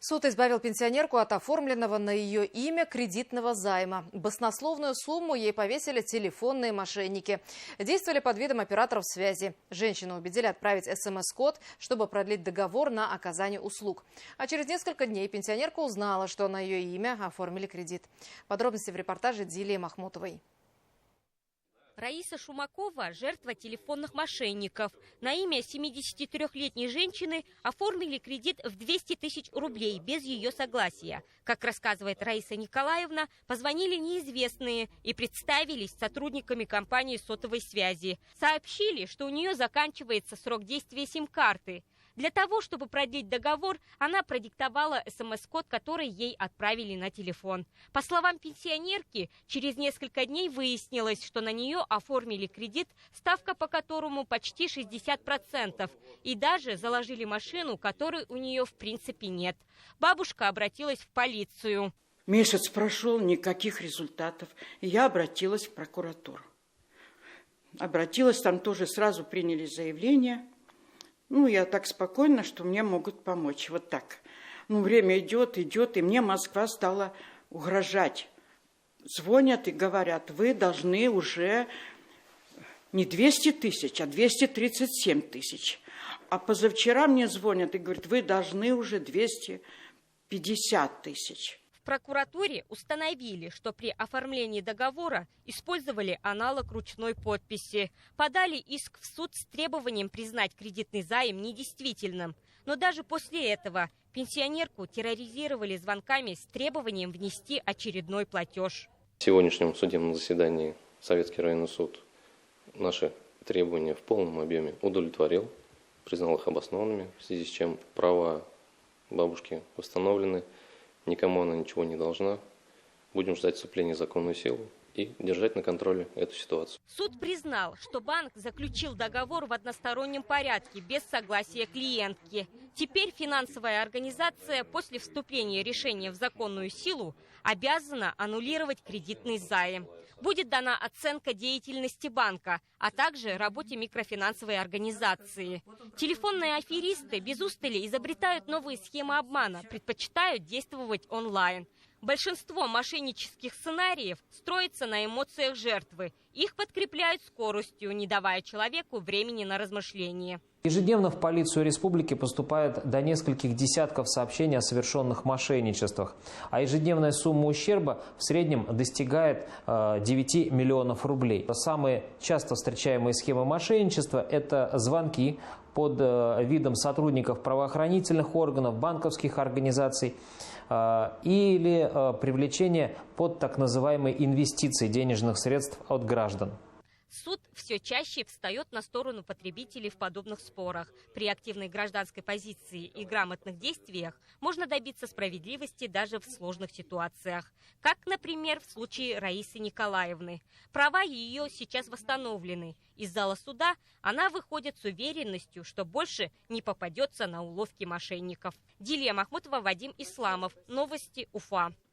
Суд избавил пенсионерку от оформленного на ее имя кредитного займа. Баснословную сумму ей повесили телефонные мошенники. Действовали под видом операторов связи. Женщину убедили отправить СМС-код, чтобы продлить договор на оказание услуг. А через несколько дней пенсионерка узнала, что на ее имя оформили кредит. Подробности в репортаже Дилии Махмутовой. Раиса Шумакова – жертва телефонных мошенников. На имя 73-летней женщины оформили кредит в 200 тысяч рублей без ее согласия. Как рассказывает Раиса Николаевна, позвонили неизвестные и представились сотрудниками компании сотовой связи. Сообщили, что у нее заканчивается срок действия сим-карты. Для того, чтобы продлить договор, она продиктовала СМС-код, который ей отправили на телефон. По словам пенсионерки, через несколько дней выяснилось, что на нее оформили кредит, ставка по которому почти 60%. И даже заложили машину, которой у нее в принципе нет. Бабушка обратилась в полицию. Месяц прошел, никаких результатов. Я обратилась в прокуратуру. Обратилась, там тоже сразу приняли заявление. Я так спокойно, что мне могут помочь. Вот так. Время идет, и мне Москва стала угрожать. Звонят и говорят, вы должны уже не 200 тысяч, а 237 тысяч. А позавчера мне звонят и говорят, вы должны уже 250 тысяч. В прокуратуре установили, что при оформлении договора использовали аналог ручной подписи. Подали иск в суд с требованием признать кредитный займ недействительным. Но даже после этого пенсионерку терроризировали звонками с требованием внести очередной платеж. В сегодняшнем судебном заседании Советский районный суд наши требования в полном объеме удовлетворил, признал их обоснованными, в связи с чем права бабушки восстановлены. Никому она ничего не должна. Будем ждать вступления в законную силу и держать на контроле эту ситуацию. Суд признал, что банк заключил договор в одностороннем порядке без согласия клиентки. Теперь финансовая организация после вступления решения в законную силу обязана аннулировать кредитный займ. Будет дана оценка деятельности банка, а также работе микрофинансовой организации. Телефонные аферисты без устали изобретают новые схемы обмана, предпочитают действовать онлайн. Большинство мошеннических сценариев строится на эмоциях жертвы. Их подкрепляют скоростью, не давая человеку времени на размышление. Ежедневно в полицию республики поступает до нескольких десятков сообщений о совершенных мошенничествах. А ежедневная сумма ущерба в среднем достигает 9 миллионов рублей. Самые часто встречаемые схемы мошенничества – это звонки под видом сотрудников правоохранительных органов, банковских организаций или привлечение под так называемые инвестиции денежных средств от граждан. Суд все чаще встает на сторону потребителей в подобных спорах. При активной гражданской позиции и грамотных действиях можно добиться справедливости даже в сложных ситуациях. Как, например, в случае Раисы Николаевны. Права ее сейчас восстановлены. Из зала суда она выходит с уверенностью, что больше не попадется на уловки мошенников. Дилия Махмутова, Вадим Исламов. Новости Уфа.